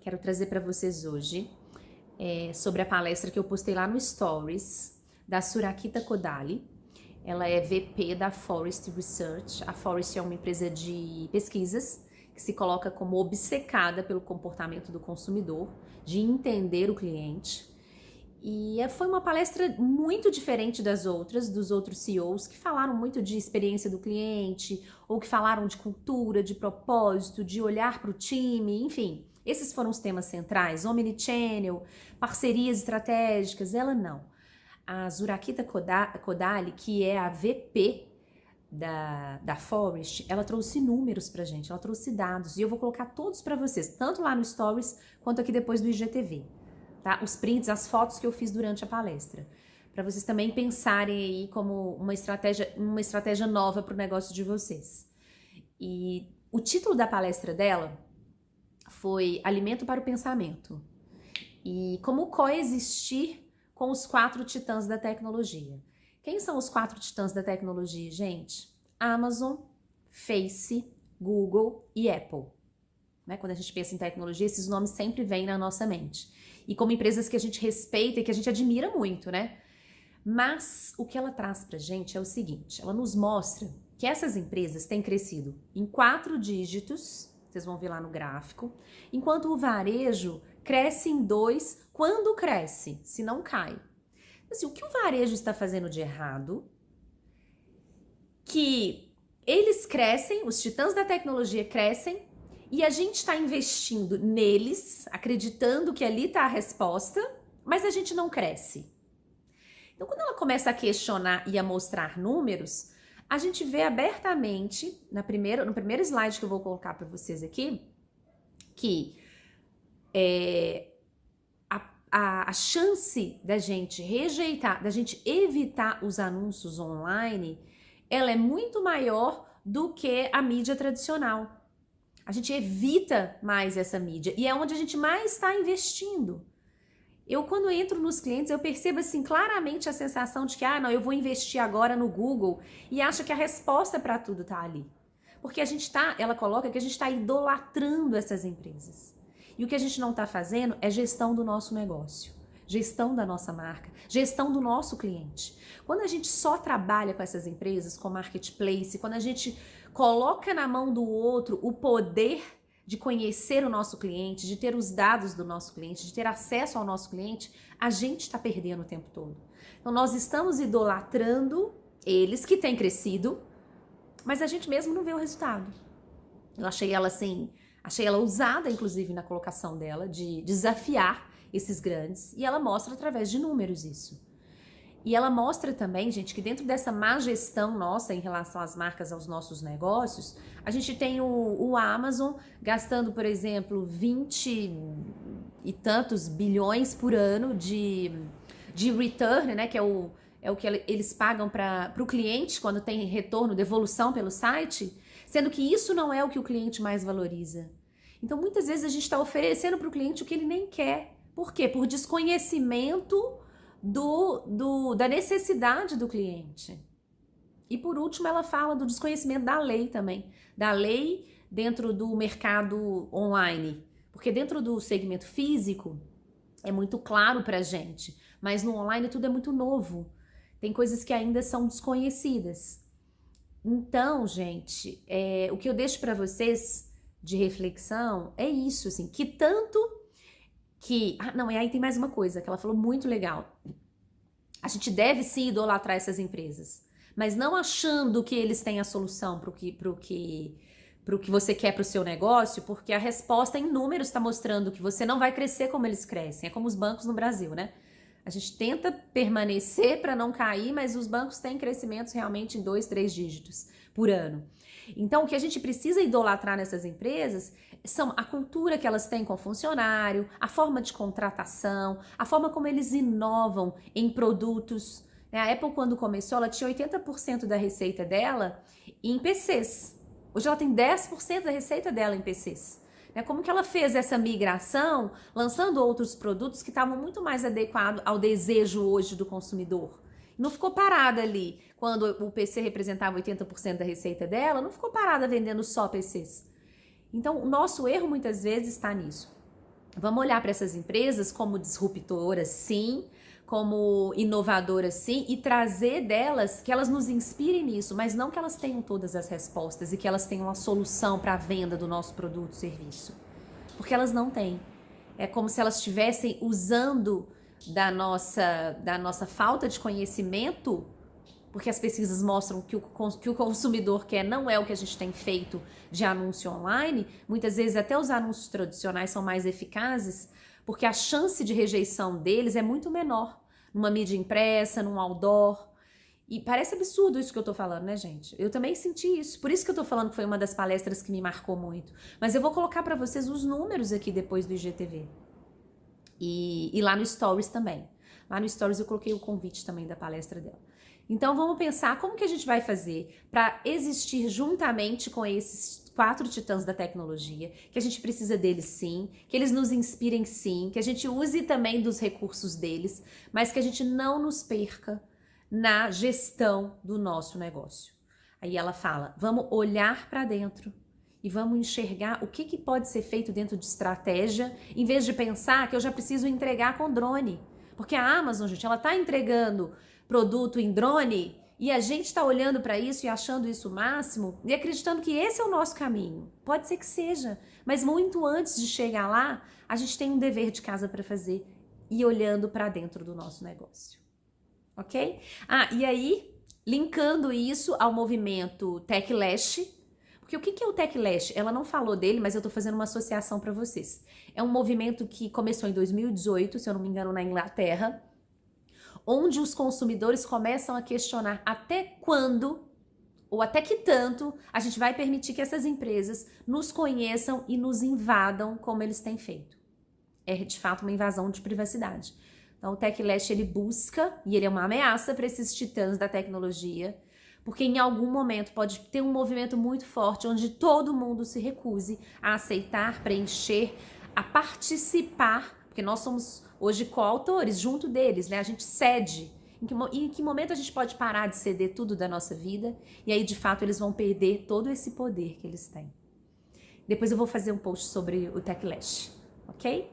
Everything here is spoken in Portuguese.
quero trazer para vocês hoje sobre a palestra que eu postei lá no Stories da Surakita Kodali. Ela é VP da Forest Research. A Forest é uma empresa de pesquisas que se coloca como obcecada pelo comportamento do consumidor, de entender o cliente. E foi uma palestra muito diferente dos outros CEOs que falaram muito de experiência do cliente, ou que falaram de cultura, de propósito, de olhar para o time, enfim. Esses foram os temas centrais, omnichannel, parcerias estratégicas. Ela não. A Surakita Kodali, que é a VP da Forest, ela trouxe números pra gente, ela trouxe dados, e eu vou colocar todos para vocês, tanto lá no Stories, quanto aqui depois do IGTV. Tá? Os prints, as fotos que eu fiz durante a palestra, para vocês também pensarem aí como uma estratégia nova para o negócio de vocês. E o título da palestra dela foi Alimento para o Pensamento e como coexistir com os 4 titãs da tecnologia. Quem são os 4 titãs da tecnologia, gente? Amazon, Face, Google e Apple. Né? Quando a gente pensa em tecnologia, esses nomes sempre vêm na nossa mente. E como empresas que a gente respeita e que a gente admira muito, né? Mas o que ela traz pra gente é o seguinte, ela nos mostra que essas empresas têm crescido em 4 dígitos, vocês vão ver lá no gráfico, enquanto o varejo cresce em 2 quando cresce, se não cai. Assim, o que o varejo está fazendo de errado? Que eles crescem, os titãs da tecnologia crescem, e a gente está investindo neles, acreditando que ali está a resposta, mas a gente não cresce. Então, quando ela começa a questionar e a mostrar números, a gente vê abertamente, no primeiro slide que eu vou colocar para vocês aqui, que a chance da gente rejeitar, da gente evitar os anúncios online, ela é muito maior do que a mídia tradicional. A gente evita mais essa mídia e é onde a gente mais está investindo. Eu, quando entro nos clientes, eu percebo assim claramente a sensação de que, não, eu vou investir agora no Google e acha que a resposta para tudo está ali. Porque ela coloca que a gente está idolatrando essas empresas. E o que a gente não está fazendo é gestão do nosso negócio, gestão da nossa marca, gestão do nosso cliente. Quando a gente só trabalha com essas empresas, com marketplace, quando a gente coloca na mão do outro o poder de conhecer o nosso cliente, de ter os dados do nosso cliente, de ter acesso ao nosso cliente, a gente está perdendo o tempo todo. Então nós estamos idolatrando eles que têm crescido, mas a gente mesmo não vê o resultado. Eu achei ela ousada, inclusive, na colocação dela, de desafiar esses grandes, e ela mostra através de números isso. E ela mostra também, gente, que dentro dessa má gestão nossa em relação às marcas, aos nossos negócios, a gente tem o Amazon gastando, por exemplo, 20 e tantos bilhões por ano de return, né, que é o que eles pagam para o cliente quando tem retorno, devolução pelo site, sendo que isso não é o que o cliente mais valoriza. Então, muitas vezes a gente está oferecendo para o cliente o que ele nem quer. Por quê? Por desconhecimento da necessidade do cliente. E por último, ela fala do desconhecimento da lei também, da lei dentro do mercado online, porque dentro do segmento físico é muito claro pra gente, mas no online tudo é muito novo, tem coisas que ainda são desconhecidas. Então, gente, o que eu deixo para vocês de reflexão é isso, assim, que tanto que... e aí tem mais uma coisa que ela falou muito legal. A gente deve sim idolatrar essas empresas, mas não achando que eles têm a solução pro que você quer pro seu negócio, porque a resposta em números está mostrando que você não vai crescer como eles crescem. É como os bancos no Brasil, né? A gente tenta permanecer para não cair, mas os bancos têm crescimentos realmente em 2, 3 dígitos por ano. Então, o que a gente precisa idolatrar nessas empresas são a cultura que elas têm com o funcionário, a forma de contratação, a forma como eles inovam em produtos. A Apple, quando começou, ela tinha 80% da receita dela em PCs. Hoje ela tem 10% da receita dela em PCs. Como que ela fez essa migração, lançando outros produtos que estavam muito mais adequados ao desejo hoje do consumidor. Não ficou parada ali, quando o PC representava 80% da receita dela, não ficou parada vendendo só PCs. Então, o nosso erro muitas vezes está nisso. Vamos olhar para essas empresas como disruptoras, sim, como inovadoras, sim, e trazer delas que elas nos inspirem nisso, mas não que elas tenham todas as respostas e que elas tenham a solução para a venda do nosso produto ou serviço. Porque elas não têm. É como se elas estivessem usando da nossa falta de conhecimento, porque as pesquisas mostram que o consumidor quer não é o que a gente tem feito de anúncio online. Muitas vezes até os anúncios tradicionais são mais eficazes, porque a chance de rejeição deles é muito menor numa mídia impressa, num outdoor. E parece absurdo isso que eu tô falando, né, gente? Eu também senti isso. Por isso que eu tô falando que foi uma das palestras que me marcou muito. Mas eu vou colocar para vocês os números aqui depois do IGTV. E lá no Stories também. Lá no Stories eu coloquei o convite também da palestra dela. Então vamos pensar como que a gente vai fazer para existir juntamente com esses 4 titãs da tecnologia, que a gente precisa deles sim, que eles nos inspirem sim, que a gente use também dos recursos deles, mas que a gente não nos perca na gestão do nosso negócio. Aí ela fala, vamos olhar para dentro e vamos enxergar o que pode ser feito dentro de estratégia, em vez de pensar que eu já preciso entregar com drone. Porque a Amazon, gente, ela tá entregando produto em drone e a gente está olhando para isso e achando isso o máximo e acreditando que esse é o nosso caminho. Pode ser que seja, mas muito antes de chegar lá, a gente tem um dever de casa para fazer e olhando para dentro do nosso negócio. Ok? E aí, linkando isso ao movimento Techlash, porque o que é o Techlash? Ela não falou dele, mas eu tô fazendo uma associação para vocês. É um movimento que começou em 2018, se eu não me engano, na Inglaterra, onde os consumidores começam a questionar até quando ou até que tanto a gente vai permitir que essas empresas nos conheçam e nos invadam como eles têm feito. É de fato uma invasão de privacidade. Então o Techlash ele busca, e ele é uma ameaça para esses titãs da tecnologia, porque em algum momento pode ter um movimento muito forte onde todo mundo se recuse a aceitar, preencher, a participar, porque nós somos hoje coautores junto deles, né? A gente cede. Em que momento a gente pode parar de ceder tudo da nossa vida? E aí, de fato, eles vão perder todo esse poder que eles têm. Depois eu vou fazer um post sobre o Techlash, ok?